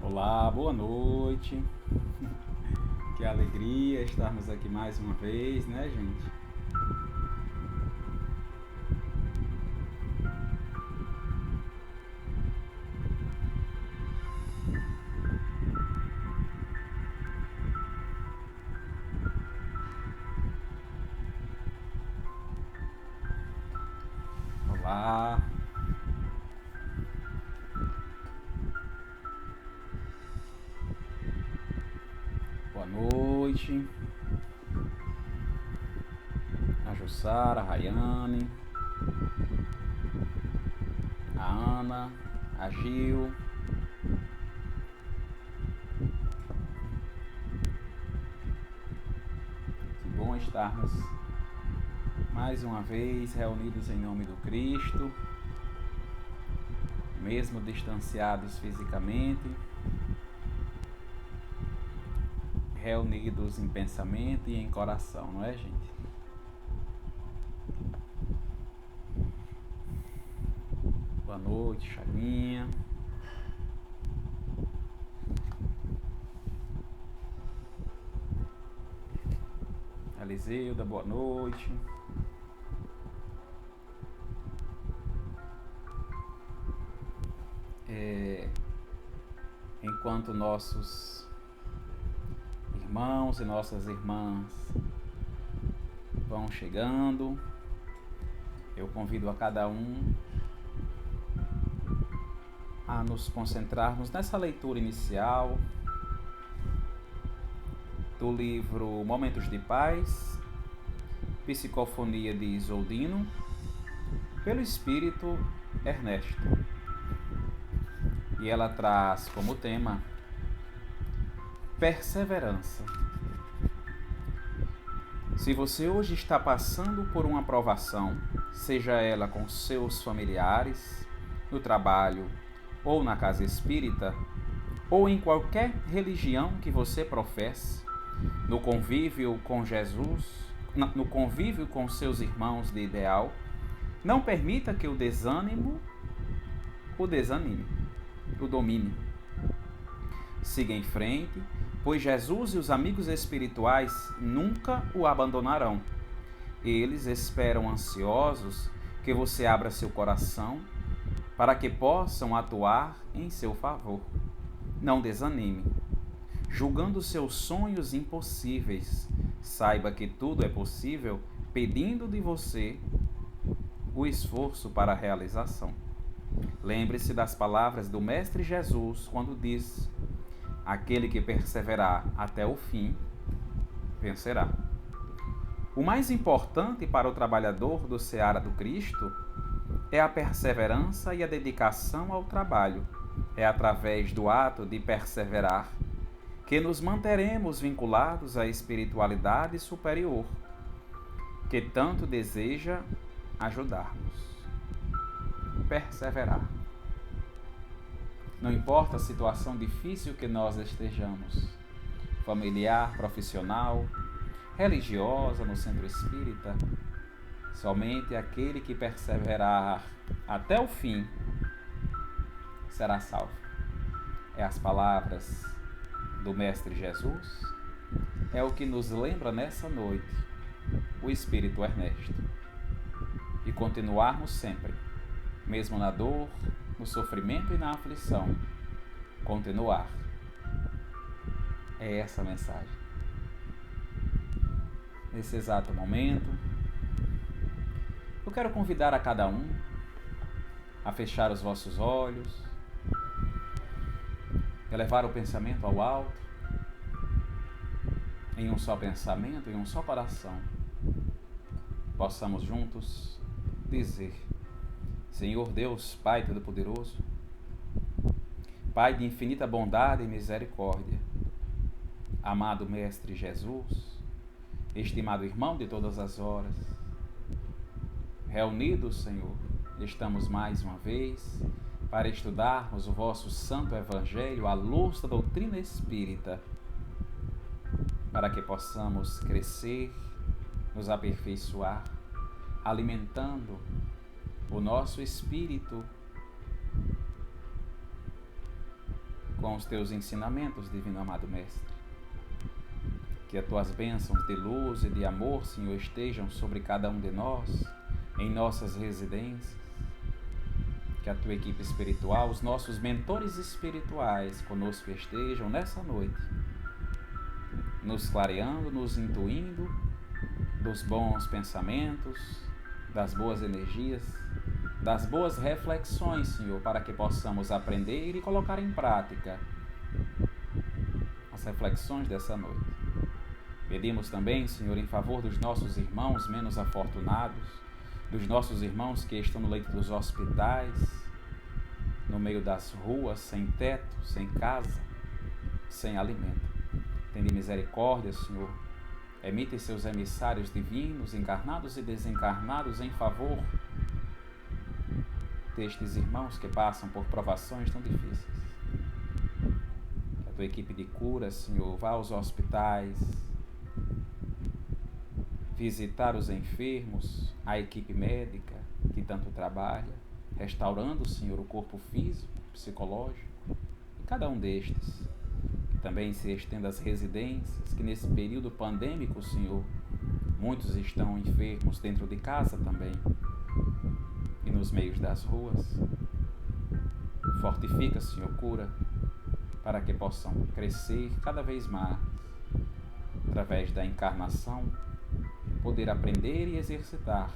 Olá, boa noite. Que alegria estarmos aqui mais uma vez, né, gente? Olá, boa noite. A Jussara, a Rayane, a Ana, a Gil. Que bom estarmos mais uma vez reunidos em nome do Cristo, mesmo distanciados fisicamente, reunidos em pensamento e em coração, não é, gente? Boa noite, Chavinha. Eliseuda, boa noite. Enquanto nossos irmãos e nossas irmãs vão chegando, eu convido a cada um a nos concentrarmos nessa leitura inicial do livro Momentos de Paz, Psicofonia de Isoldino, pelo Espírito Ernesto. E ela traz como tema perseverança. Se você hoje está passando por uma provação, seja ela com seus familiares, no trabalho ou na casa espírita, ou em qualquer religião que você professe, no convívio com Jesus, no convívio com seus irmãos de ideal, não permita que o desânimo o desanime, o domine. Siga em frente, pois Jesus e os amigos espirituais nunca o abandonarão. Eles esperam ansiosos que você abra seu coração para que possam atuar em seu favor. Não desanime. Julgando seus sonhos impossíveis, saiba que tudo é possível pedindo de você o esforço para a realização. Lembre-se das palavras do Mestre Jesus quando diz: aquele que perseverar até o fim, vencerá. O mais importante para o trabalhador do seara do Cristo é a perseverança e a dedicação ao trabalho. É através do ato de perseverar que nos manteremos vinculados à espiritualidade superior, que tanto deseja ajudar-nos. Perseverar. Não importa a situação difícil que nós estejamos, familiar, profissional, religiosa, no centro espírita, somente aquele que perseverar até o fim será salvo. É as palavras do Mestre Jesus, é o que nos lembra nessa noite o Espírito Ernesto. E continuarmos sempre, mesmo na dor, no sofrimento e na aflição, continuar. É essa a mensagem. Nesse exato momento, eu quero convidar a cada um a fechar os vossos olhos, elevar o pensamento ao alto, em um só pensamento, em um só coração, possamos juntos dizer: Senhor Deus, Pai Todo-Poderoso, Pai de infinita bondade e misericórdia, amado Mestre Jesus, estimado irmão de todas as horas, reunidos, Senhor, estamos mais uma vez para estudarmos o vosso Santo Evangelho à luz da doutrina espírita, para que possamos crescer, nos aperfeiçoar, alimentando o nosso espírito com os teus ensinamentos, divino amado Mestre. Que as tuas bênçãos de luz e de amor, Senhor, estejam sobre cada um de nós, em nossas residências. Que a tua equipe espiritual, os nossos mentores espirituais conosco estejam nessa noite, nos clareando, nos intuindo dos bons pensamentos, das boas energias, das boas reflexões, Senhor, para que possamos aprender e colocar em prática as reflexões dessa noite. Pedimos também, Senhor, em favor dos nossos irmãos menos afortunados, dos nossos irmãos que estão no leito dos hospitais, no meio das ruas, sem teto, sem casa, sem alimento. Tende misericórdia, Senhor. Emite seus emissários divinos, encarnados e desencarnados, em favor destes irmãos que passam por provações tão difíceis. Que a tua equipe de cura, Senhor, vá aos hospitais, visitar os enfermos, a equipe médica que tanto trabalha, restaurando, Senhor, o corpo físico, psicológico, e cada um destes. Que também se estenda às residências, que nesse período pandêmico, Senhor, muitos estão enfermos dentro de casa também, e nos meios das ruas. Fortifica, Senhor, cura, para que possam crescer cada vez mais, através da encarnação, poder aprender e exercitar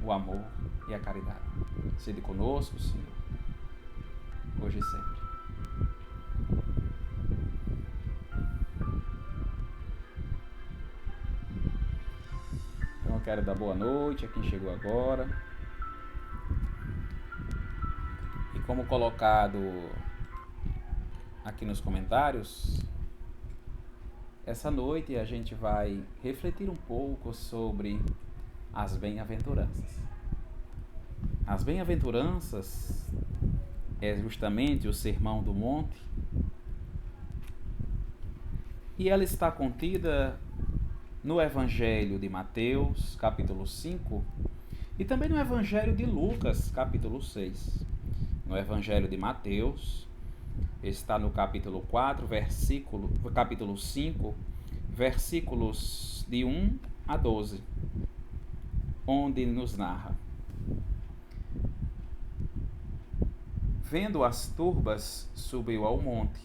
o amor e a caridade. Sede conosco, Senhor, hoje e sempre. Então eu quero dar boa noite a quem chegou agora. E como colocado aqui nos comentários, essa noite a gente vai refletir um pouco sobre as bem-aventuranças. As bem-aventuranças é justamente o Sermão do Monte, e ela está contida no Evangelho de Mateus, capítulo 5, e também no Evangelho de Lucas, capítulo 6. No Evangelho de Mateus, está no capítulo 4, capítulo 5, versículos de 1 a 12, onde nos narra: Vendo as turbas, subiu ao monte.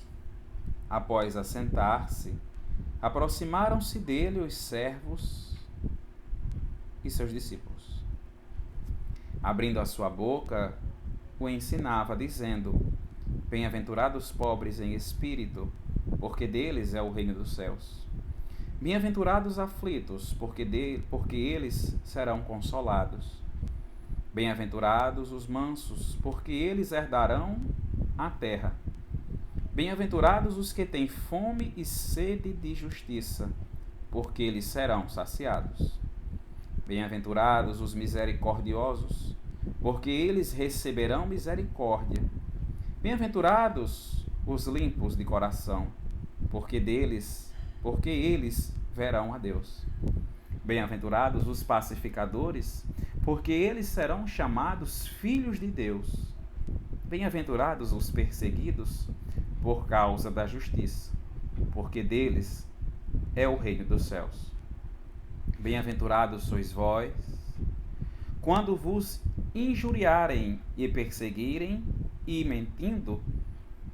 Após assentar-se, aproximaram-se dele os servos e seus discípulos. Abrindo a sua boca, o ensinava, dizendo: Bem-aventurados os pobres em espírito, porque deles é o reino dos céus. Bem-aventurados os aflitos, porque eles serão consolados. Bem-aventurados os mansos, porque eles herdarão a terra. Bem-aventurados os que têm fome e sede de justiça, porque eles serão saciados. Bem-aventurados os misericordiosos, porque eles receberão misericórdia. Bem-aventurados os limpos de coração, porque eles verão a Deus. Bem-aventurados os pacificadores, porque eles serão chamados filhos de Deus. Bem-aventurados os perseguidos por causa da justiça, porque deles é o reino dos céus. Bem-aventurados sois vós, quando vos injuriarem e perseguirem, e mentindo,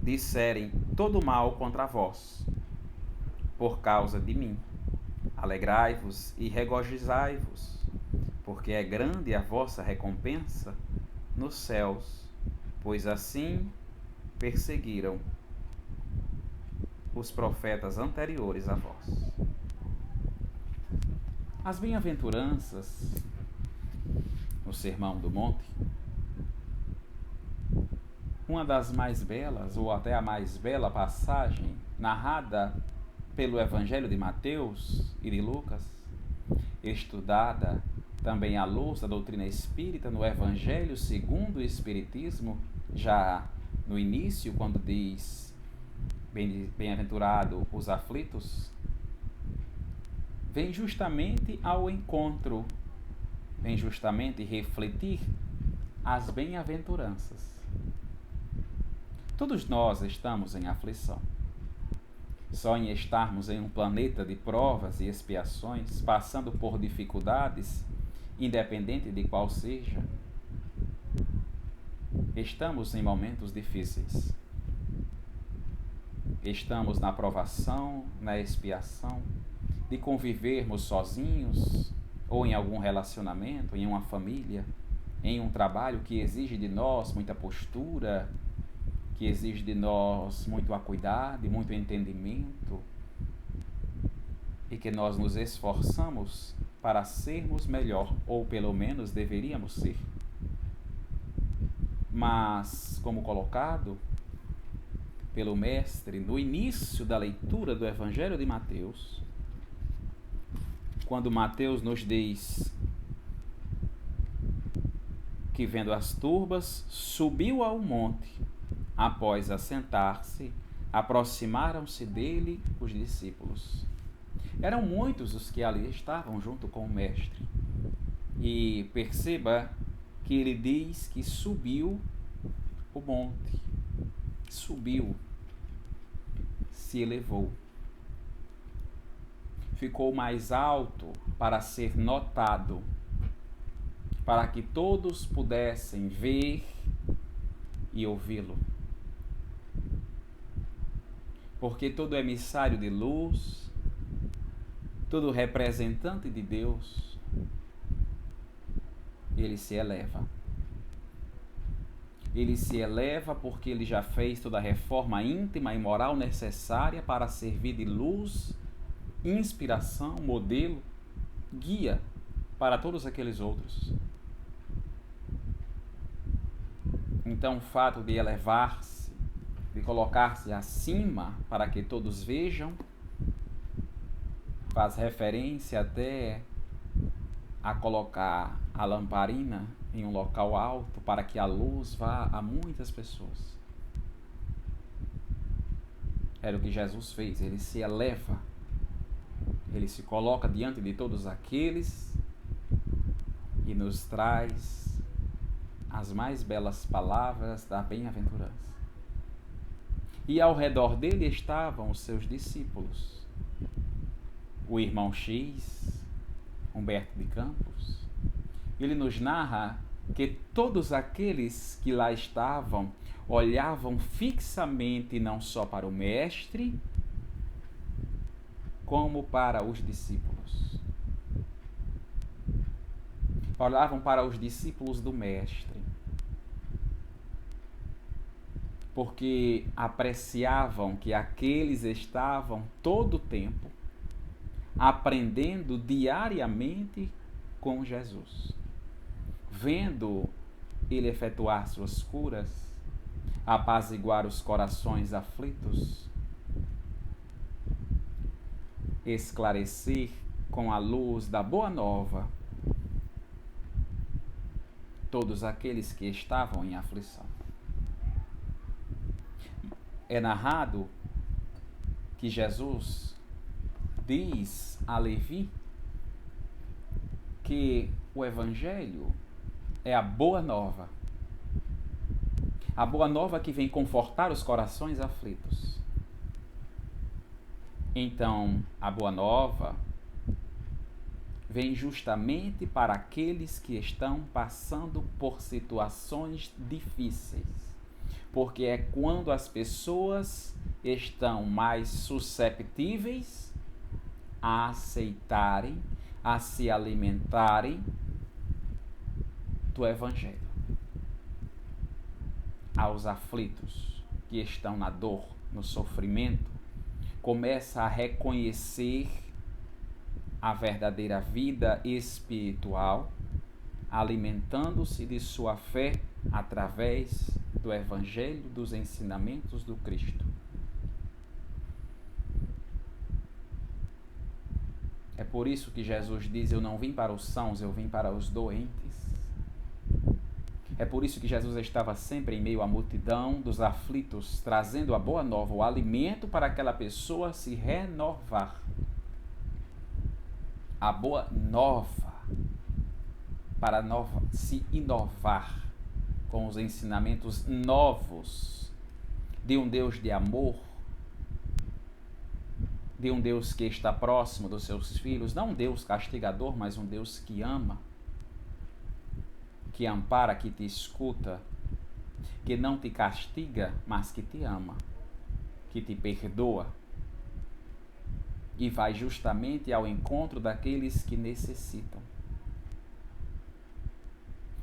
disserem todo mal contra vós, por causa de mim. Alegrai-vos e regozijai-vos, porque é grande a vossa recompensa nos céus, pois assim perseguiram os profetas anteriores a vós. As bem-aventuranças no Sermão do Monte, uma das mais belas, ou até a mais bela passagem narrada pelo Evangelho de Mateus e de Lucas, estudada também à luz da doutrina espírita no Evangelho segundo o Espiritismo, já no início, quando diz bem-aventurado os aflitos, vem justamente ao encontro, vem justamente refletir as bem-aventuranças. Todos nós estamos em aflição. Só em estarmos em um planeta de provas e expiações, passando por dificuldades, independente de qual seja, estamos em momentos difíceis. Estamos na provação, na expiação, de convivermos sozinhos ou em algum relacionamento, em uma família, em um trabalho que exige de nós muita postura, que exige de nós muito acuidado e muito entendimento, e que nós nos esforçamos para sermos melhor, ou pelo menos deveríamos ser. Mas, como colocado pelo Mestre no início da leitura do Evangelho de Mateus, quando Mateus nos diz que, vendo as turbas, subiu ao monte. Após assentar-se, aproximaram-se dele os discípulos. Eram muitos os que ali estavam junto com o Mestre. E perceba que ele diz que subiu o monte. Subiu, se elevou. Ficou mais alto para ser notado, para que todos pudessem ver e ouvi-lo. Porque todo emissário de luz, todo representante de Deus, ele se eleva. Ele se eleva porque ele já fez toda a reforma íntima e moral necessária para servir de luz, inspiração, modelo, guia para todos aqueles outros. Então, o fato de elevar-se, de colocar-se acima para que todos vejam, faz referência até a colocar a lamparina em um local alto para que a luz vá a muitas pessoas. Era o que Jesus fez, ele se eleva, ele se coloca diante de todos aqueles e nos traz as mais belas palavras da bem-aventurança. E ao redor dele estavam os seus discípulos, o irmão X, Humberto de Campos. Ele nos narra que todos aqueles que lá estavam olhavam fixamente não só para o Mestre, como para os discípulos. Olhavam para os discípulos do Mestre, porque apreciavam que aqueles estavam todo o tempo aprendendo diariamente com Jesus, vendo ele efetuar suas curas, apaziguar os corações aflitos, esclarecer com a luz da Boa Nova todos aqueles que estavam em aflição. É narrado que Jesus diz a Levi que o Evangelho é a Boa Nova. A Boa Nova que vem confortar os corações aflitos. Então, a Boa Nova vem justamente para aqueles que estão passando por situações difíceis, porque é quando as pessoas estão mais susceptíveis a aceitarem, a se alimentarem do Evangelho. Aos aflitos que estão na dor, no sofrimento, começa a reconhecer a verdadeira vida espiritual, alimentando-se de sua fé através do Evangelho, dos ensinamentos do Cristo. É por isso que Jesus diz: eu não vim para os sãos, eu vim para os doentes. É por isso que Jesus estava sempre em meio à multidão dos aflitos, trazendo a boa nova, o alimento para aquela pessoa se renovar. A boa nova para se inovar com os ensinamentos novos, de um Deus de amor, de um Deus que está próximo dos seus filhos, não um Deus castigador, mas um Deus que ama, que ampara, que te escuta, que não te castiga, mas que te ama, que te perdoa e vai justamente ao encontro daqueles que necessitam.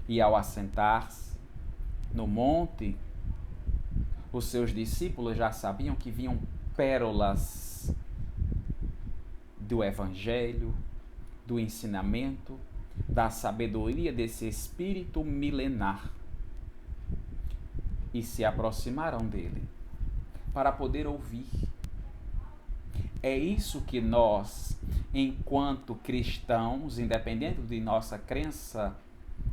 E ao assentar-se no monte, os seus discípulos já sabiam que vinham pérolas do Evangelho, do ensinamento, da sabedoria desse Espírito milenar. E se aproximaram dele para poder ouvir. É isso que nós, enquanto cristãos, independente de nossa crença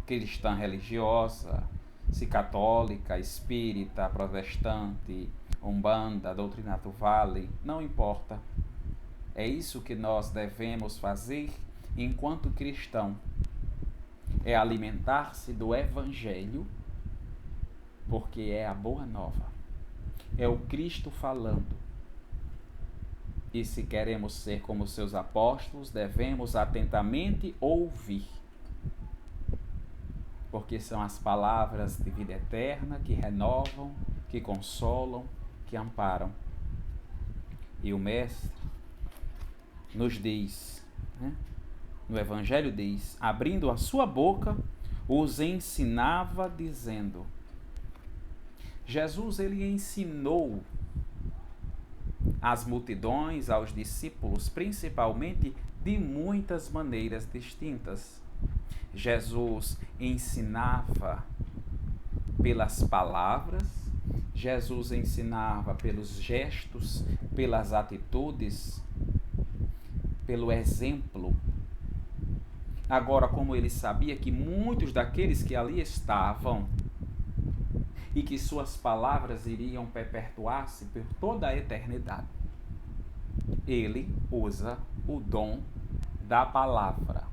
cristã religiosa, se católica, espírita, protestante, umbanda, doutrina do vale, não importa. É isso que nós devemos fazer enquanto cristão. É alimentar-se do Evangelho, porque é a boa nova. É o Cristo falando. E se queremos ser como seus apóstolos, devemos atentamente ouvir. Porque são as palavras de vida eterna que renovam, que consolam, que amparam. E o Mestre nos diz, no Evangelho diz, abrindo a sua boca, os ensinava dizendo. Jesus, ele ensinou às multidões, aos discípulos, principalmente, de muitas maneiras distintas. Jesus ensinava pelas palavras, Jesus ensinava pelos gestos, pelas atitudes, pelo exemplo. Agora, como ele sabia que muitos daqueles que ali estavam e que suas palavras iriam perpetuar-se por toda a eternidade, ele usa o dom da palavra.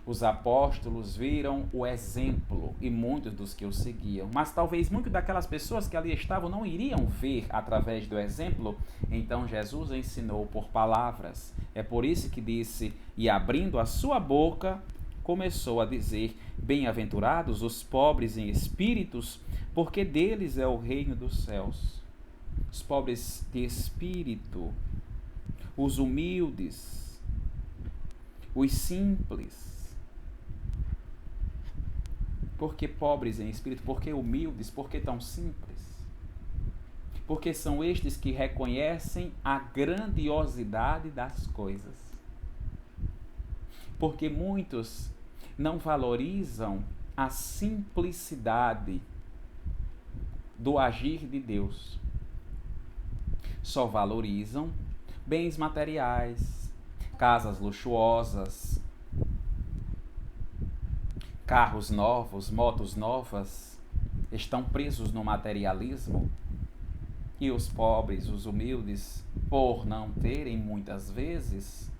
Os apóstolos viram o exemplo e muitos dos que o seguiam, mas talvez muitas daquelas pessoas que ali estavam não iriam ver através do exemplo. Então Jesus ensinou por palavras. É por isso que disse, e abrindo a sua boca, começou a dizer, bem-aventurados os pobres em espíritos, porque deles é o reino dos céus. Os pobres de espírito, os humildes, os simples. Por que pobres em espírito? Por que humildes? Por que tão simples? Porque são estes que reconhecem a grandiosidade das coisas. Porque muitos não valorizam a simplicidade do agir de Deus. Só valorizam bens materiais, casas luxuosas, carros novos, motos novas, estão presos no materialismo. E os pobres, os humildes, por não terem muitas vezes,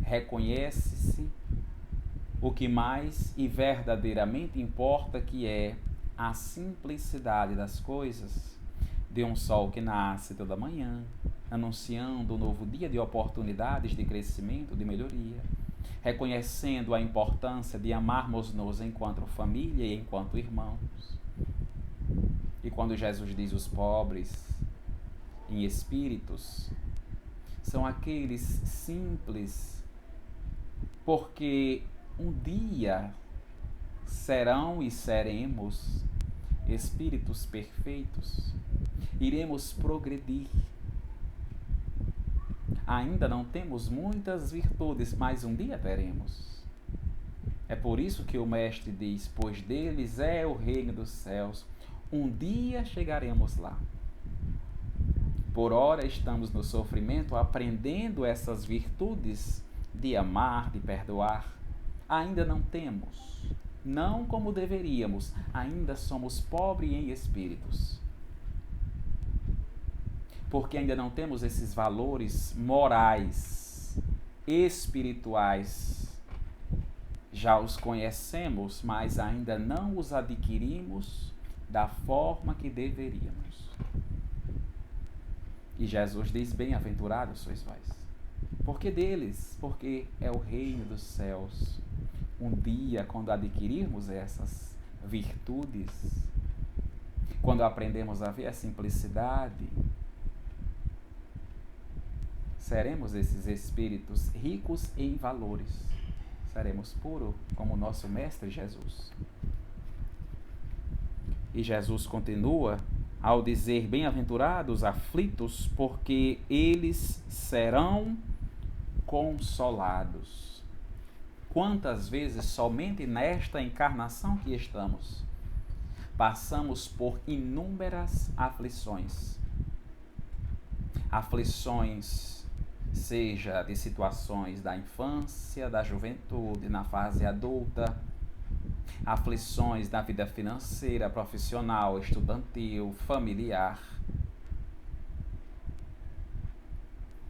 reconhece-se o que mais e verdadeiramente importa, que é a simplicidade das coisas, de um sol que nasce toda manhã, anunciando um novo dia de oportunidades de crescimento, de melhoria, reconhecendo a importância de amarmos-nos enquanto família e enquanto irmãos. E quando Jesus diz os pobres em espíritos, são aqueles simples, porque um dia serão e seremos espíritos perfeitos, iremos progredir. Ainda não temos muitas virtudes, mas um dia teremos. É por isso que o Mestre diz, pois deles é o reino dos céus. Um dia chegaremos lá. Por ora estamos no sofrimento, aprendendo essas virtudes de amar, de perdoar. Ainda não temos, não como deveríamos, ainda somos pobres em espíritos. Porque ainda não temos esses valores morais, espirituais. Já os conhecemos, mas ainda não os adquirimos da forma que deveríamos. E Jesus diz: bem-aventurados sois vós. Porque deles, porque é o reino dos céus. Um dia, quando adquirirmos essas virtudes, quando aprendemos a ver a simplicidade, seremos esses espíritos ricos em valores. Seremos puros como nosso Mestre Jesus. E Jesus continua ao dizer: bem-aventurados aflitos, porque eles serão consolados. Quantas vezes somente nesta encarnação que estamos passamos por inúmeras aflições. Aflições, seja de situações da infância, da juventude, na fase adulta, aflições da vida financeira, profissional, estudantil, familiar.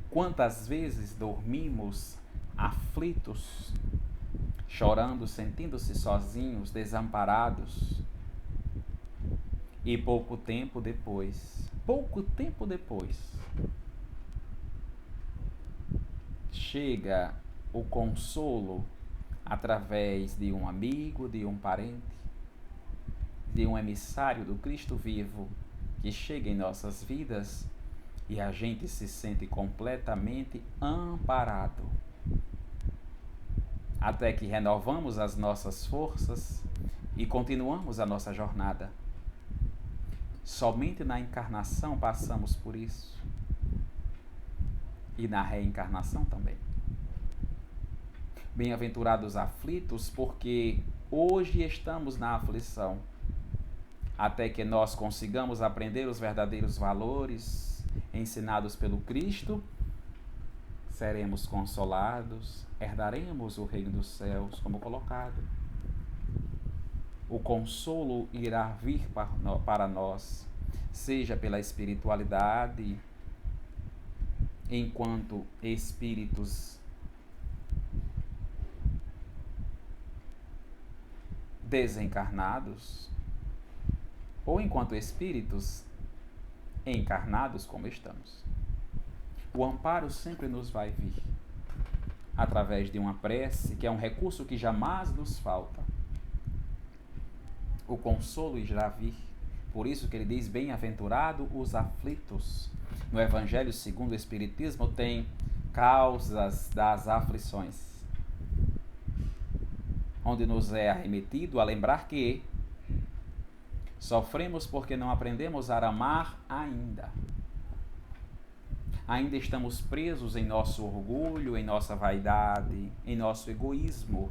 Quantas vezes dormimos aflitos, chorando, sentindo-se sozinhos, desamparados, e pouco tempo depois, chega o consolo através de um amigo, de um parente, de um emissário do Cristo vivo que chega em nossas vidas e a gente se sente completamente amparado. Até que renovamos as nossas forças e continuamos a nossa jornada. Somente na encarnação passamos por isso. E na reencarnação também. Bem-aventurados aflitos, porque hoje estamos na aflição, até que nós consigamos aprender os verdadeiros valores ensinados pelo Cristo, seremos consolados, herdaremos o reino dos céus, como colocado. O consolo irá vir para nós, seja pela espiritualidade, enquanto espíritos desencarnados, ou enquanto espíritos encarnados como estamos. O amparo sempre nos vai vir através de uma prece, que é um recurso que jamais nos falta. O consolo irá vir. Por isso que ele diz: bem-aventurado os aflitos. No Evangelho segundo o Espiritismo tem causas das aflições, onde nos é arremetido a lembrar que sofremos porque não aprendemos a amar ainda. Ainda estamos presos em nosso orgulho, em nossa vaidade, em nosso egoísmo,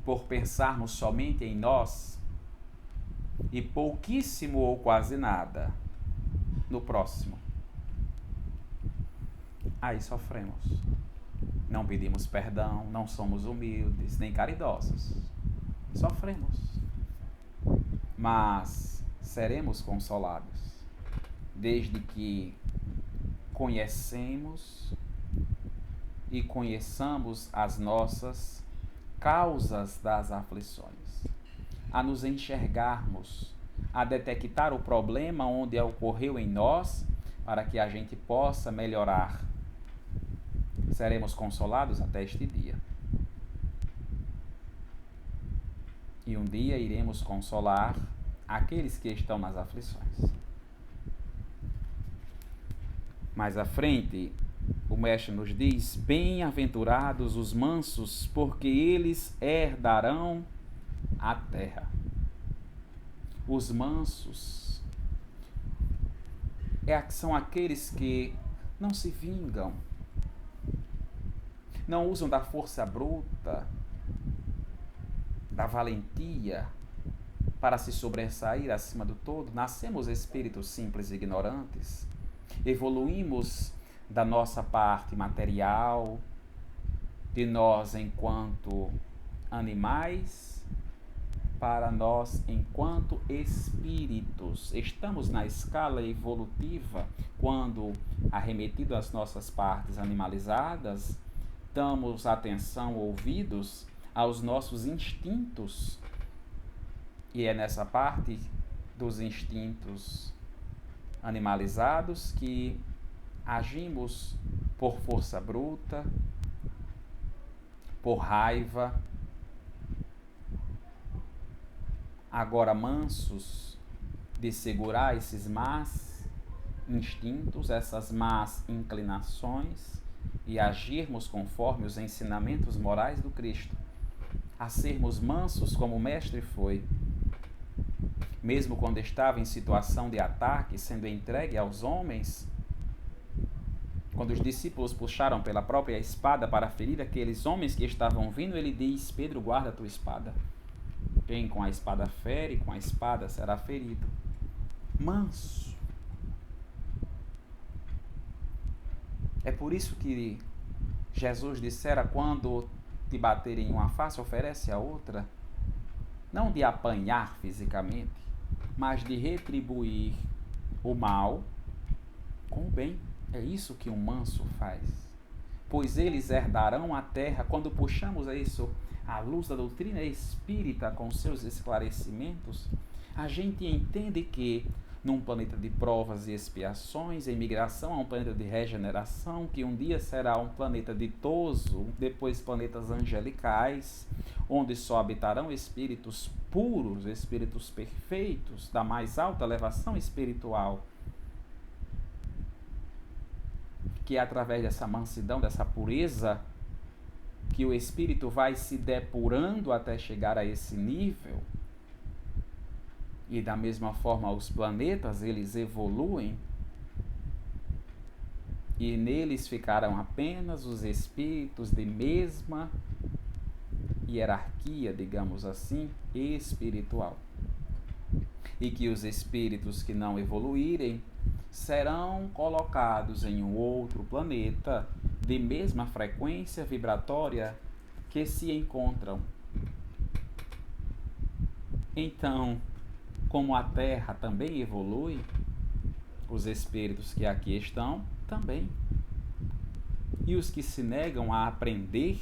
por pensarmos somente em nós e pouquíssimo ou quase nada no próximo. Aí sofremos. Não pedimos perdão, não somos humildes, nem caridosos. Sofremos. Mas seremos consolados, desde que conhecemos e conheçamos as nossas causas das aflições, a nos enxergarmos, a detectar o problema onde ocorreu em nós, para que a gente possa melhorar. Seremos consolados até este dia. E um dia iremos consolar aqueles que estão nas aflições. Mais à frente, o Mestre nos diz: bem-aventurados os mansos, porque eles herdarão a terra. Os mansos são aqueles que não se vingam, não usam da força bruta, da valentia para se sobressair acima do todo. Nascemos espíritos simples e ignorantes, evoluímos da nossa parte material, de nós enquanto animais, para nós enquanto espíritos. Estamos na escala evolutiva quando, arremetido às nossas partes animalizadas, damos atenção, ouvidos aos nossos instintos E é nessa parte dos instintos animalizados que agimos por força bruta, por raiva. Agora mansos de segurar esses más instintos, essas más inclinações e agirmos conforme os ensinamentos morais do Cristo, a sermos mansos como o Mestre foi, mesmo quando estava em situação de ataque, sendo entregue aos homens. Quando os discípulos puxaram pela própria espada para ferir aqueles homens que estavam vindo, ele diz: Pedro, guarda a tua espada. Quem com a espada fere, com a espada será ferido. Manso. É por isso que Jesus dissera: quando te baterem em uma face, oferece a outra. Não de apanhar fisicamente, mas de retribuir o mal com o bem. É isso que um manso faz. Pois eles herdarão a terra. Quando puxamos isso à luz da doutrina espírita com seus esclarecimentos, a gente entende que num planeta de provas e expiações, em migração a um planeta de regeneração, que um dia será um planeta ditoso, depois planetas angelicais, onde só habitarão espíritos puros, espíritos perfeitos, da mais alta elevação espiritual, que é através dessa mansidão, dessa pureza, que o espírito vai se depurando até chegar a esse nível. E da mesma forma os planetas, eles evoluem e neles ficarão apenas os espíritos de mesma hierarquia, digamos assim, espiritual. E que os espíritos que não evoluírem serão colocados em um outro planeta de mesma frequência vibratória que se encontram. Então, como a Terra também evolui, os espíritos que aqui estão também. E os que se negam a aprender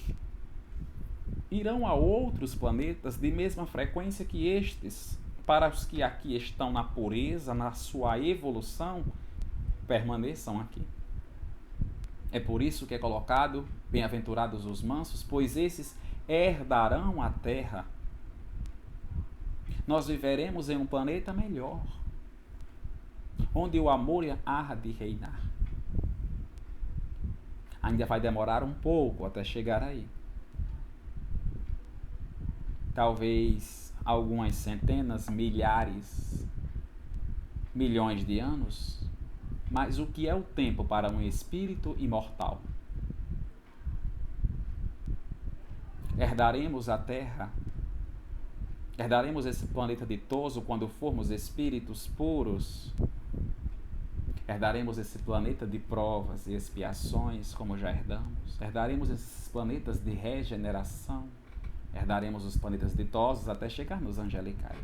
irão a outros planetas de mesma frequência que estes. Para os que aqui estão na pureza, na sua evolução, permaneçam aqui. É por isso que é colocado: bem-aventurados os mansos, pois esses herdarão a terra. Nós viveremos em um planeta melhor, onde o amor há de reinar. Ainda vai demorar um pouco até chegar aí. Talvez algumas centenas, milhares, milhões de anos. Mas o que é o tempo para um espírito imortal? Herdaremos a Terra, herdaremos esse planeta ditoso quando formos espíritos puros. Herdaremos esse planeta de provas e expiações, como já herdamos. Herdaremos esses planetas de regeneração. Herdaremos os planetas ditosos até chegar nos angelicais.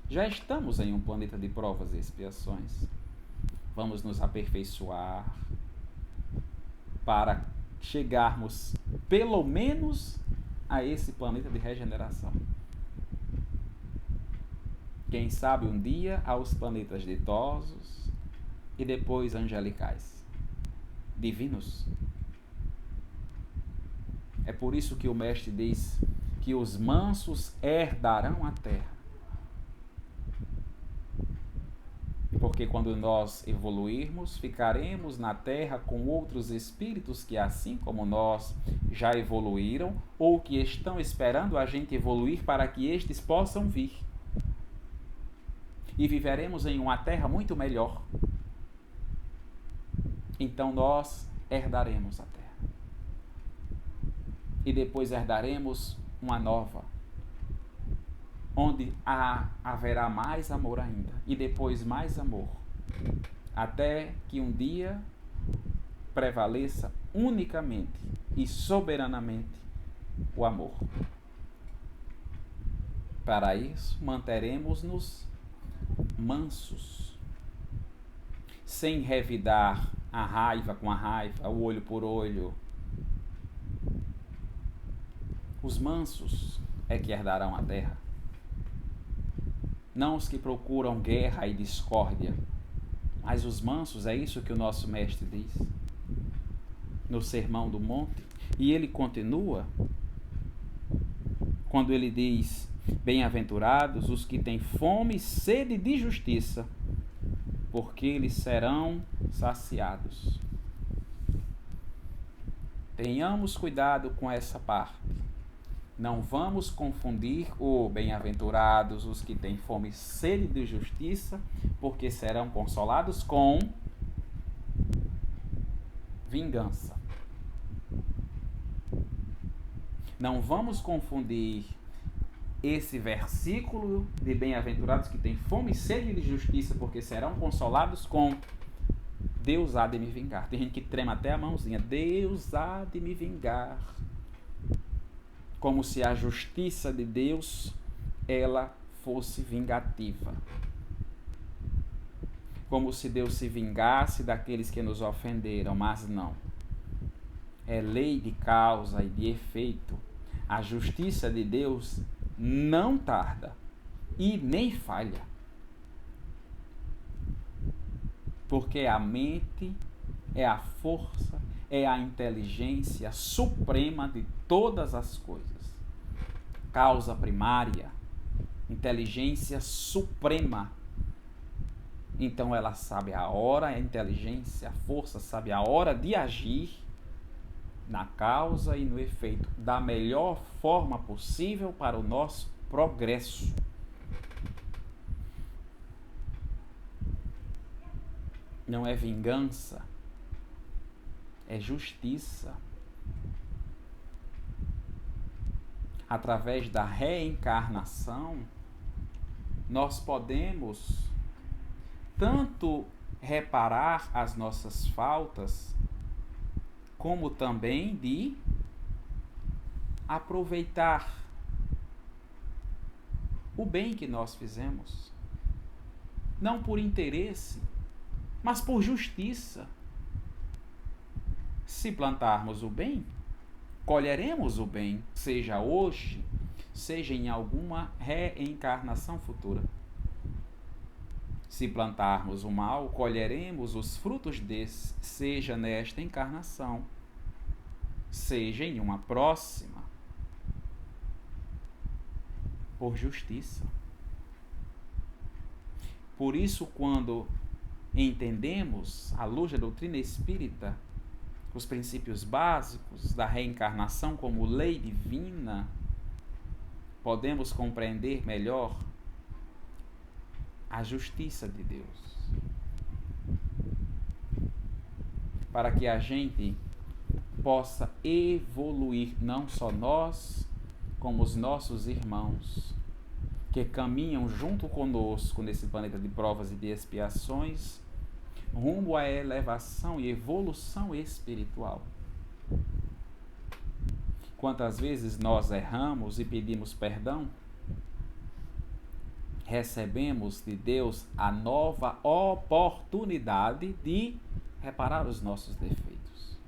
Já estamos em um planeta de provas e expiações. Vamos nos aperfeiçoar para chegarmos, pelo menos, a esse planeta de regeneração. Quem sabe um dia aos planetas ditosos e depois angelicais, divinos. É por isso que o Mestre diz que os mansos herdarão a terra. Porque quando nós evoluirmos, ficaremos na terra com outros espíritos que, assim como nós, já evoluíram ou que estão esperando a gente evoluir para que estes possam vir. E viveremos em uma terra muito melhor. Então nós herdaremos a terra. E depois herdaremos uma nova, onde haverá mais amor ainda, e depois mais amor, até que um dia prevaleça unicamente e soberanamente o amor. Para isso, manteremos-nos mansos, sem revidar a raiva com a raiva, o olho por olho. Os mansos é que herdarão a terra. não os que procuram guerra e discórdia, mas os mansos. É isso que o nosso mestre diz no Sermão do Monte. E ele continua quando ele diz: bem-aventurados os que têm fome e sede de justiça, porque eles serão saciados. Tenhamos cuidado com essa parte. Não vamos confundir o bem-aventurados os que têm fome e sede de justiça, porque serão consolados, com vingança. Não vamos confundir esse versículo de bem-aventurados que têm fome e sede de justiça, porque serão consolados, com Deus há de me vingar. Tem gente que trema até a mãozinha. Deus há de me vingar. Como se a justiça de Deus ela fosse vingativa. Como se Deus se vingasse daqueles que nos ofenderam, mas não. É lei de causa e de efeito. A justiça de Deus não tarda e nem falha. Porque a mente é a força, é a inteligência suprema de todas as coisas. Causa primária, inteligência suprema. Então ela sabe a hora, a inteligência, a força sabe a hora de agir na causa e no efeito da melhor forma possível para o nosso progresso. Não é vingança, é justiça. Através da reencarnação, nós podemos tanto reparar as nossas faltas, como também de aproveitar o bem que nós fizemos, não por interesse, mas por justiça. Se plantarmos o bem, colheremos o bem, seja hoje, seja em alguma reencarnação futura. Se plantarmos o mal, colheremos os frutos desse, seja nesta encarnação, seja em uma próxima, por justiça. Por isso, quando entendemos, à luz da doutrina espírita, os princípios básicos da reencarnação como lei divina, podemos compreender melhor a justiça de Deus. Para que a gente possa evoluir, não só nós, como os nossos irmãos, que caminham junto conosco nesse planeta de provas e de expiações, rumo à elevação e evolução espiritual. Quantas vezes nós erramos e pedimos perdão, recebemos de Deus a nova oportunidade de reparar os nossos defeitos.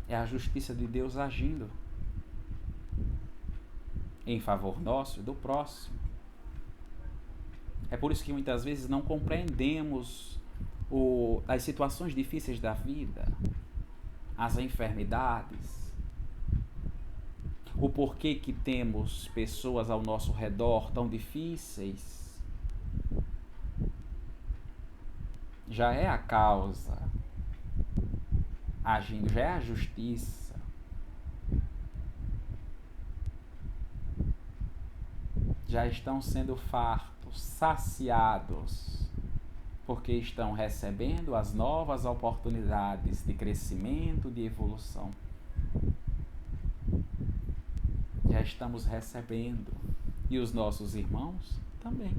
É a justiça de Deus agindo em favor nosso e do próximo. É por isso que muitas vezes não compreendemos as situações difíceis da vida, as enfermidades, o porquê que temos pessoas ao nosso redor tão difíceis. Já é a causa agindo, já é a justiça. Já estão sendo fartos, saciados, porque estão recebendo as novas oportunidades de crescimento, de evolução. Já estamos recebendo, e os nossos irmãos também.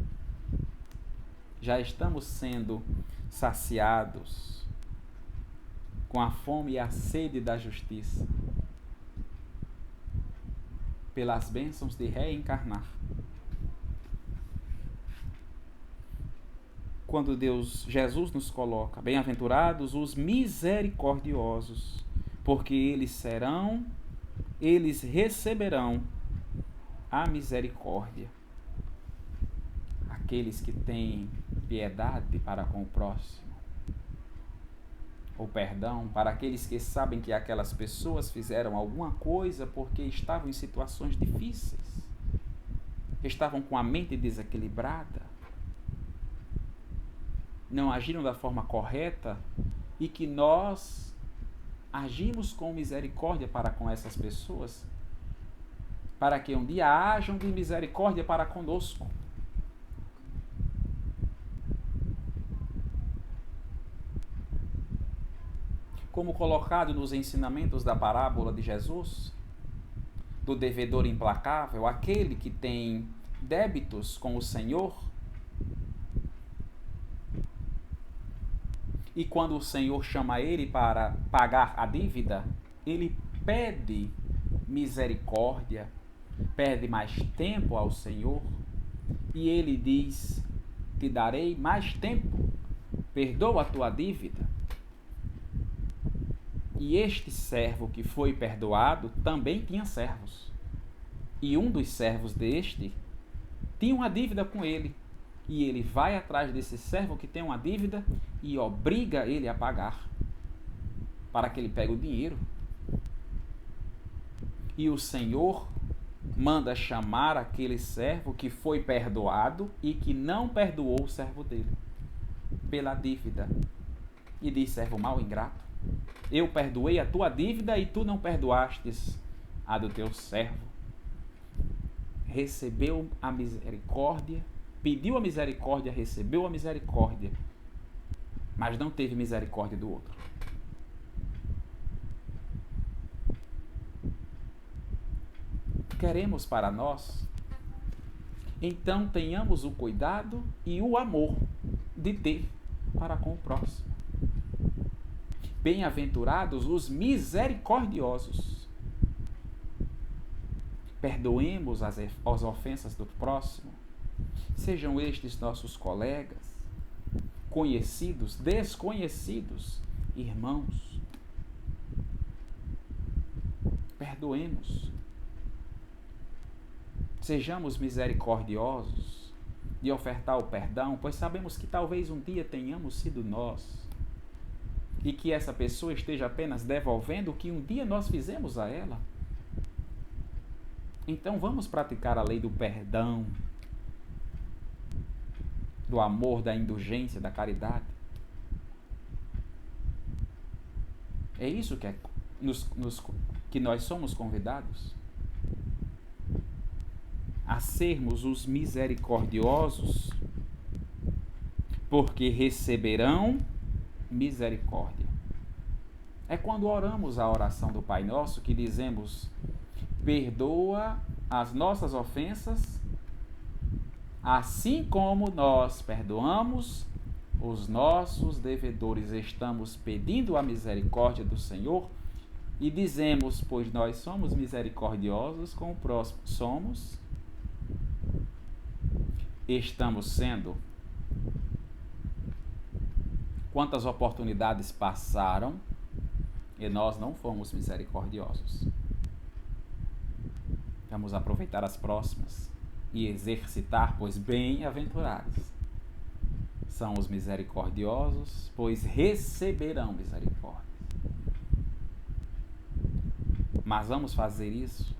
Já estamos sendo saciados com a fome e a sede da justiça, pelas bênçãos de reencarnar. Quando Jesus nos coloca, bem-aventurados os misericordiosos, porque eles receberão a misericórdia. Aqueles que têm piedade para com o próximo. O perdão para aqueles que sabem que aquelas pessoas fizeram alguma coisa porque estavam em situações difíceis, estavam com a mente desequilibrada, não agiram da forma correta e que nós agimos com misericórdia para com essas pessoas, para que um dia hajam de misericórdia para conosco. Como colocado nos ensinamentos da parábola de Jesus, do devedor implacável, aquele que tem débitos com o Senhor, e quando o Senhor chama ele para pagar a dívida, ele pede misericórdia, pede mais tempo ao Senhor, e ele diz: te darei mais tempo, perdoa a tua dívida. E este servo que foi perdoado também tinha servos. E um dos servos deste tinha uma dívida com ele. E ele vai atrás desse servo que tem uma dívida e obriga ele a pagar, para que ele pegue o dinheiro. E o Senhor manda chamar aquele servo que foi perdoado e que não perdoou o servo dele pela dívida. E diz: servo mau e ingrato, eu perdoei a tua dívida e tu não perdoastes a do teu servo. Recebeu a misericórdia, pediu a misericórdia, recebeu a misericórdia, mas não teve misericórdia do outro. Queremos para nós? Então tenhamos o cuidado e o amor de ter para com o próximo. Bem-aventurados os misericordiosos. Perdoemos as ofensas do próximo, sejam estes nossos colegas, conhecidos, desconhecidos, irmãos. Perdoemos. Sejamos misericordiosos de ofertar o perdão, pois sabemos que talvez um dia tenhamos sido nós e que essa pessoa esteja apenas devolvendo o que um dia nós fizemos a ela. Então vamos praticar a lei do perdão, do amor, da indulgência, da caridade. É isso que nós somos convidados a sermos os misericordiosos, porque receberão misericórdia. É quando oramos a oração do Pai Nosso que dizemos: perdoa as nossas ofensas, assim como nós perdoamos os nossos devedores. Estamos pedindo a misericórdia do Senhor e dizemos: pois nós somos misericordiosos com o próximo. Estamos sendo. Quantas oportunidades passaram e nós não fomos misericordiosos? Vamos aproveitar as próximas e exercitar, pois bem-aventurados são os misericordiosos, pois receberão misericórdia. Mas vamos fazer isso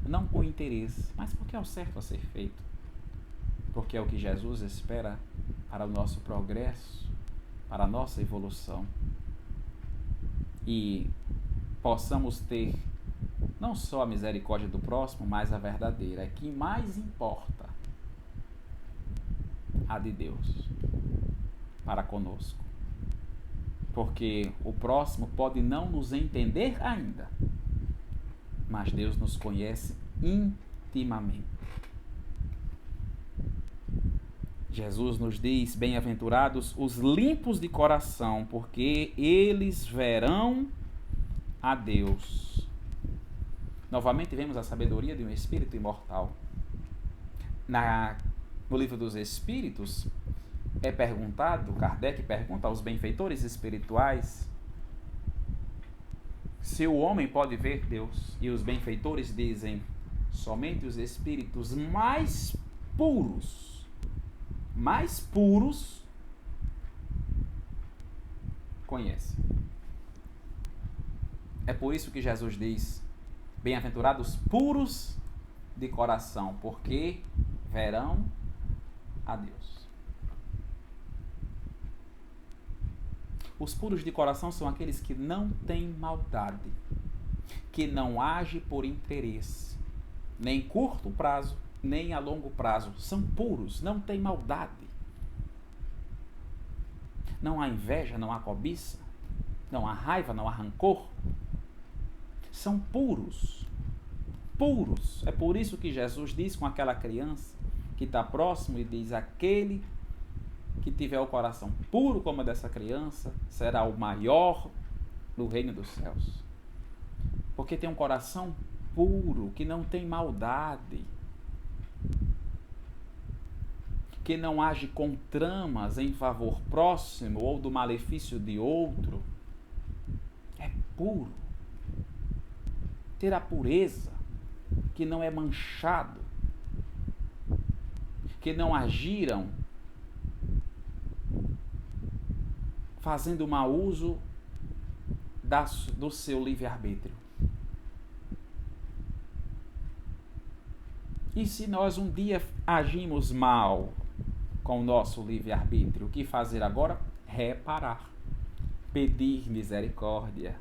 não com interesse, mas porque é o certo a ser feito, porque é o que Jesus espera para o nosso progresso, para a nossa evolução, e possamos ter não só a misericórdia do próximo, mas a verdadeira, que mais importa, a de Deus para conosco. Porque o próximo pode não nos entender ainda, mas Deus nos conhece intimamente. Jesus nos diz: bem-aventurados os limpos de coração, porque eles verão a Deus. Novamente vemos a sabedoria de um espírito imortal. No livro dos Espíritos é perguntado, Kardec pergunta aos benfeitores espirituais se o homem pode ver Deus, e os benfeitores dizem: Somente os espíritos mais puros conhecem. É por isso que Jesus diz: bem-aventurados puros de coração, porque verão a Deus. Os puros de coração são aqueles que não têm maldade, que não agem por interesse, nem curto prazo, nem a longo prazo. São puros, não têm maldade. Não há inveja, não há cobiça, não há raiva, não há rancor. São puros. Puros. É por isso que Jesus diz com aquela criança que está próximo e diz: aquele que tiver o coração puro como o dessa criança será o maior no reino dos céus. Porque tem um coração puro, que não tem maldade, que não age com tramas em favor próximo ou do malefício de outro. É puro. Ter a pureza, que não é manchado, que não agiram fazendo mau uso do seu livre-arbítrio. E se nós um dia agimos mal com o nosso livre-arbítrio, o que fazer agora? Reparar, pedir misericórdia.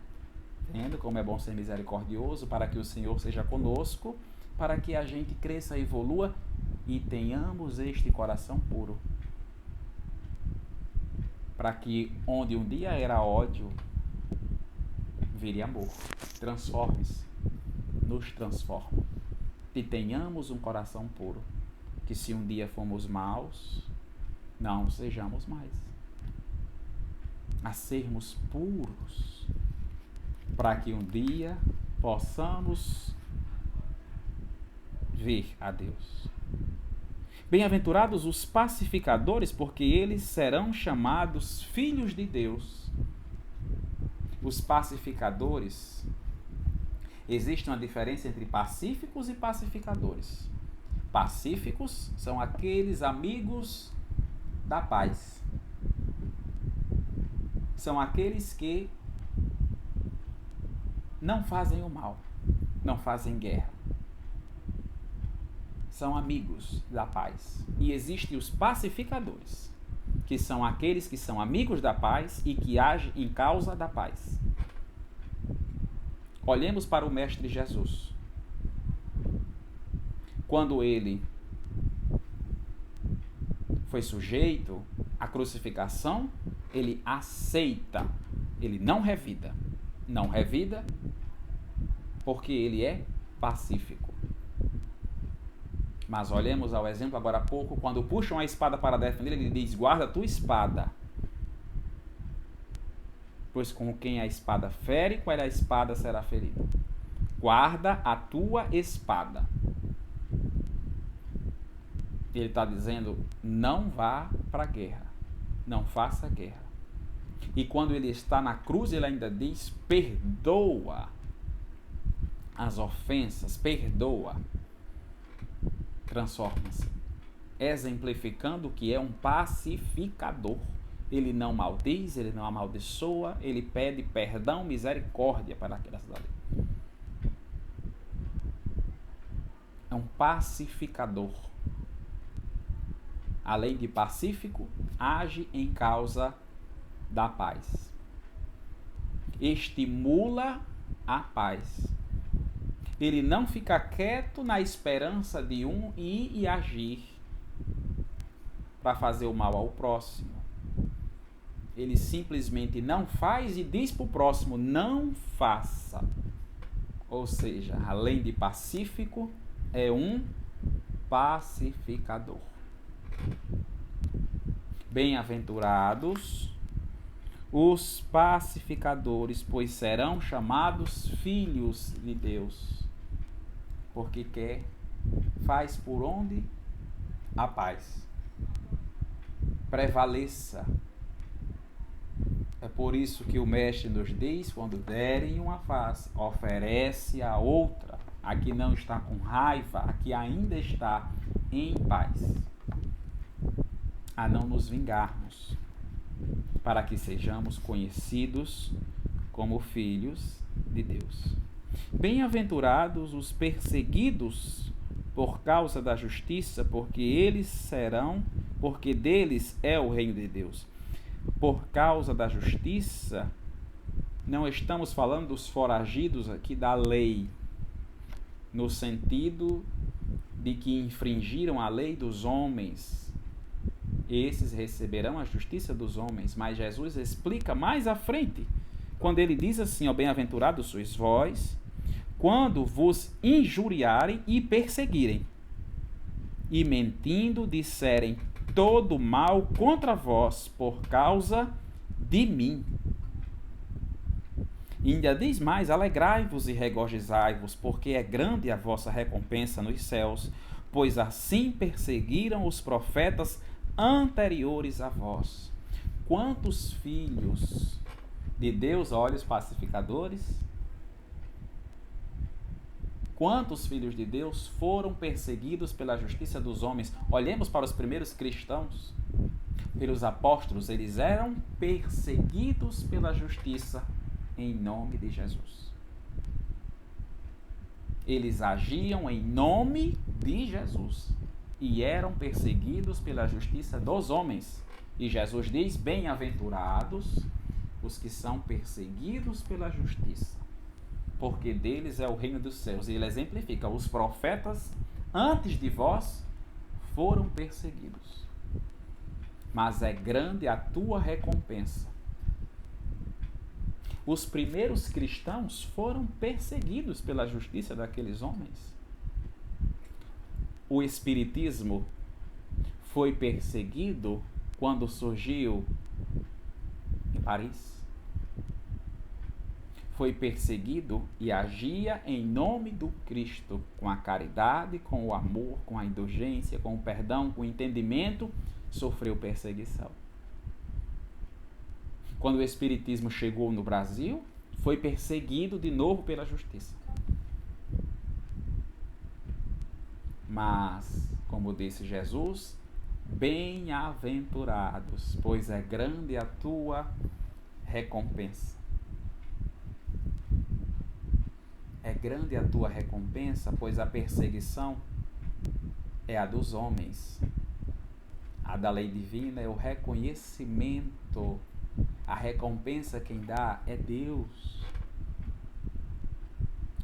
Vendo como é bom ser misericordioso, para que o Senhor seja conosco, para que a gente cresça, evolua e tenhamos este coração puro. Para que onde um dia era ódio, vire amor. Transforme-se, nos transforma. E tenhamos um coração puro. Que se um dia fomos maus, não sejamos mais. A sermos puros, para que um dia possamos ver a Deus. Bem-aventurados os pacificadores, porque eles serão chamados filhos de Deus. Os pacificadores, existe uma diferença entre pacíficos e pacificadores. Pacíficos são aqueles amigos da paz. São aqueles que não fazem o mal, não fazem guerra. São amigos da paz. E existem os pacificadores, que são aqueles que são amigos da paz e que agem em causa da paz. Olhemos para o Mestre Jesus. Quando ele foi sujeito à crucificação, ele aceita, ele não revida. Não revida porque ele é pacífico. Mas olhemos ao exemplo agora há pouco, quando puxam a espada para defender, ele diz: guarda a tua espada. Pois com quem a espada fere, com a espada será ferido. Guarda a tua espada. Ele está dizendo: não vá para a guerra, não faça guerra. E quando ele está na cruz, ele ainda diz: perdoa as ofensas, perdoa. Transforma-se, exemplificando que é um pacificador. Ele não maldiz, ele não amaldiçoa, ele pede perdão, misericórdia para aquela cidade. É um pacificador. Além de pacífico, age em causa da paz. Estimula a paz. Ele não fica quieto na esperança de um ir e agir para fazer o mal ao próximo. Ele simplesmente não faz e diz para o próximo: não faça. Ou seja, além de pacífico, é um pacificador. Bem-aventurados os pacificadores, pois serão chamados filhos de Deus. Porque faz por onde a paz prevaleça. É por isso que o Mestre nos diz: quando derem uma face, oferece a outra. a que não está com raiva, a que ainda está em paz, a não nos vingarmos, para que sejamos conhecidos como filhos de Deus. Bem-aventurados os perseguidos por causa da justiça, porque deles é o reino de Deus. Por causa da justiça, não estamos falando dos foragidos aqui da lei, no sentido de que infringiram a lei dos homens. Esses receberão a justiça dos homens, mas Jesus explica mais à frente, quando ele diz assim, ó, bem-aventurados sois vós, quando vos injuriarem e perseguirem, e mentindo disserem todo mal contra vós por causa de mim. E ainda diz mais, alegrai-vos e regozijai-vos, porque é grande a vossa recompensa nos céus, pois assim perseguiram os profetas anteriores a vós. Quantos filhos de Deus, olha os pacificadores, quantos filhos de Deus foram perseguidos pela justiça dos homens? Olhemos para os primeiros cristãos, pelos apóstolos, eles eram perseguidos pela justiça em nome de Jesus. Eles agiam em nome de Jesus e eram perseguidos pela justiça dos homens. E Jesus diz, bem-aventurados os que são perseguidos pela justiça, porque deles é o reino dos céus. E ele exemplifica, os profetas antes de vós foram perseguidos, mas é grande a tua recompensa. Os primeiros cristãos foram perseguidos pela justiça daqueles homens. O espiritismo foi perseguido quando surgiu em Paris. Foi perseguido e agia em nome do Cristo, com a caridade, com o amor, com a indulgência, com o perdão, com o entendimento, sofreu perseguição. Quando o espiritismo chegou no Brasil, foi perseguido de novo pela justiça. Mas, como disse Jesus, bem-aventurados, pois é grande a tua recompensa. É grande a tua recompensa, pois a perseguição é a dos homens. A da lei divina é o reconhecimento. A recompensa quem dá é Deus.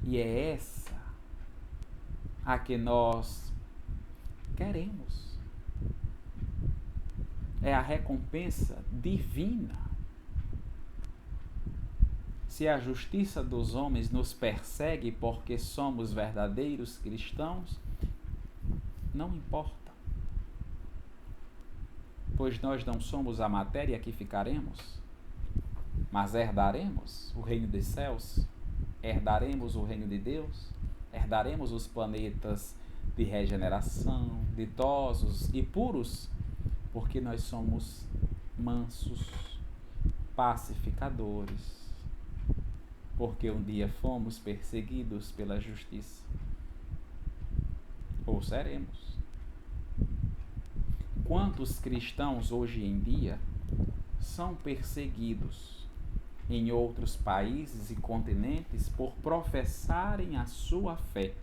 E é essa a que nós queremos. É a recompensa divina. Se a justiça dos homens nos persegue porque somos verdadeiros cristãos, não importa. Pois nós não somos a matéria que ficaremos, mas herdaremos o reino dos céus, herdaremos o reino de Deus, herdaremos os planetas de regeneração, ditosos e puros, porque nós somos mansos, pacificadores, porque um dia fomos perseguidos pela justiça, ou seremos. Quantos cristãos hoje em dia são perseguidos em outros países e continentes por professarem a sua fé?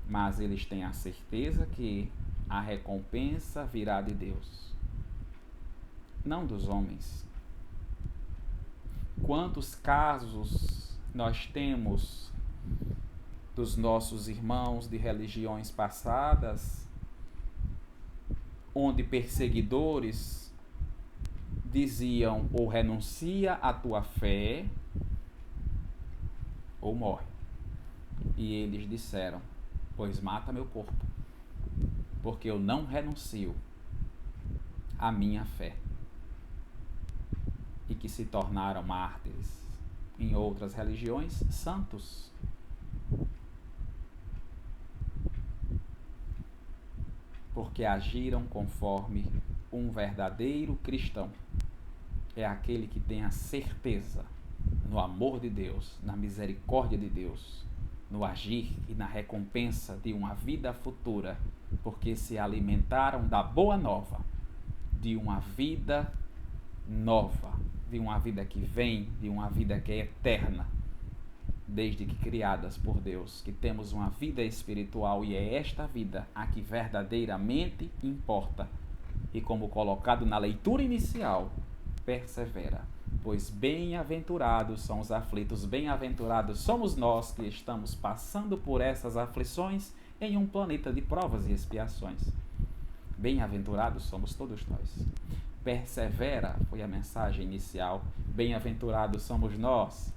Mas eles têm a certeza que a recompensa virá de Deus, não dos homens. Quantos casos nós temos dos nossos irmãos de religiões passadas, onde perseguidores diziam ou renuncia à tua fé ou morre. E eles disseram, pois mata meu corpo, porque eu não renuncio à minha fé. E que se tornaram mártires em outras religiões, santos. Porque agiram conforme um verdadeiro cristão. É aquele que tem a certeza, no amor de Deus, na misericórdia de Deus, no agir e na recompensa de uma vida futura, porque se alimentaram da boa nova, de uma vida nova, de uma vida que vem, de uma vida que é eterna, desde que criadas por Deus, que temos uma vida espiritual e é esta vida a que verdadeiramente importa. E como colocado na leitura inicial, persevera, pois bem-aventurados são os aflitos, bem-aventurados somos nós que estamos passando por essas aflições em um planeta de provas e expiações. Bem-aventurados somos todos nós. Persevera foi a mensagem inicial, bem-aventurados somos nós,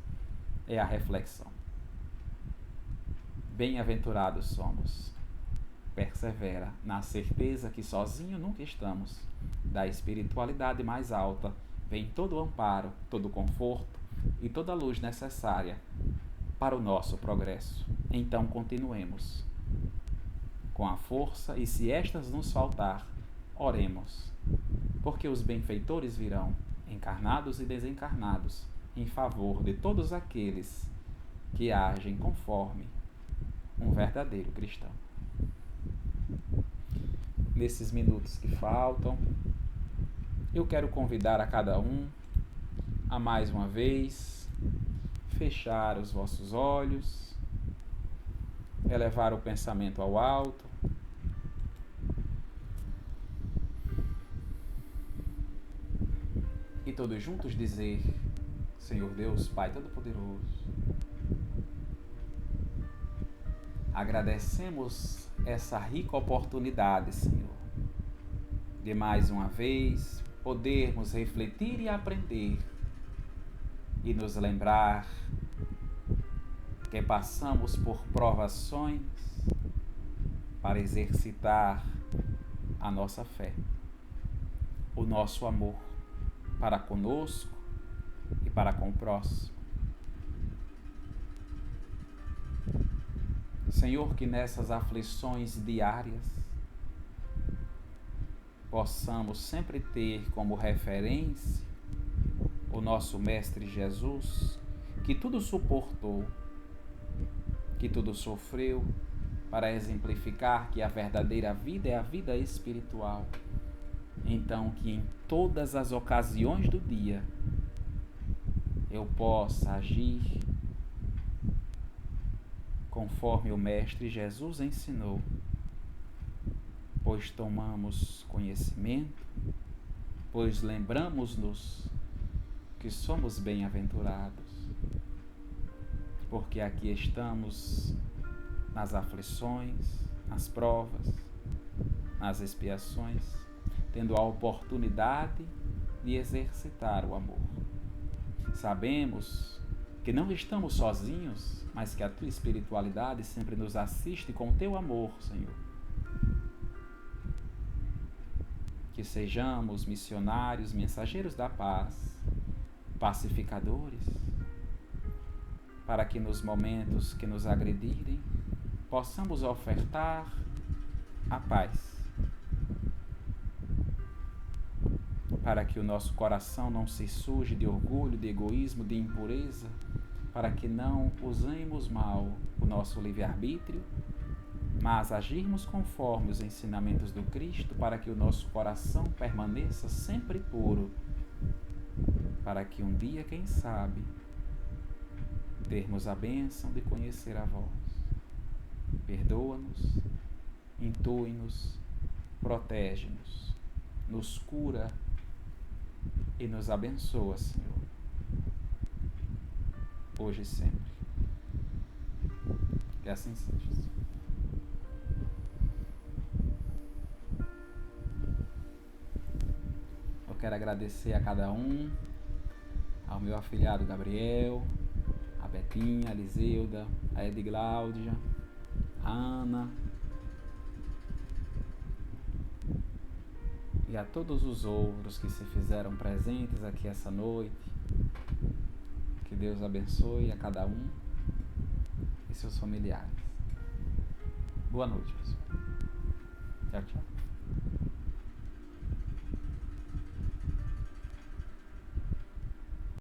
é a reflexão. Bem-aventurados somos. Persevera na certeza que sozinho nunca estamos. Da espiritualidade mais alta vem todo o amparo, todo o conforto e toda a luz necessária para o nosso progresso. Então continuemos com a força, e se estas nos faltar, oremos, porque os benfeitores virão, encarnados e desencarnados, em favor de todos aqueles que agem conforme um verdadeiro cristão. Nesses minutos que faltam, eu quero convidar a cada um a mais uma vez fechar os vossos olhos, elevar o pensamento ao alto, e todos juntos dizer: Senhor Deus, Pai Todo-Poderoso, agradecemos essa rica oportunidade, Senhor, de mais uma vez podermos refletir e aprender e nos lembrar que passamos por provações para exercitar a nossa fé, o nosso amor para conosco e para com o próximo. Senhor, que nessas aflições diárias possamos sempre ter como referência o nosso Mestre Jesus, que tudo suportou, que tudo sofreu, para exemplificar que a verdadeira vida é a vida espiritual. Então, que em todas as ocasiões do dia eu possa agir conforme o Mestre Jesus ensinou, pois tomamos conhecimento, pois lembramos-nos que somos bem-aventurados, porque aqui estamos nas aflições, nas provas, nas expiações, tendo a oportunidade de exercitar o amor. Sabemos que não estamos sozinhos, mas que a tua espiritualidade sempre nos assiste com o teu amor, Senhor. Que sejamos missionários, mensageiros da paz, pacificadores, para que nos momentos que nos agredirem, possamos ofertar a paz, para que o nosso coração não se suje de orgulho, de egoísmo, de impureza, para que não usemos mal o nosso livre-arbítrio, mas agirmos conforme os ensinamentos do Cristo, para que o nosso coração permaneça sempre puro, para que um dia, quem sabe, termos a bênção de conhecer a vós. Perdoa-nos, intui-nos, protege-nos, nos cura e nos abençoa, Senhor, hoje e sempre. Que assim seja. Eu quero agradecer a cada um, ao meu afilhado Gabriel, a Betinha, a Liseuda, a Edgláudia, a Ana e a todos os outros que se fizeram presentes aqui essa noite. Que Deus abençoe a cada um e seus familiares. Boa noite, pessoal. Tchau, tchau.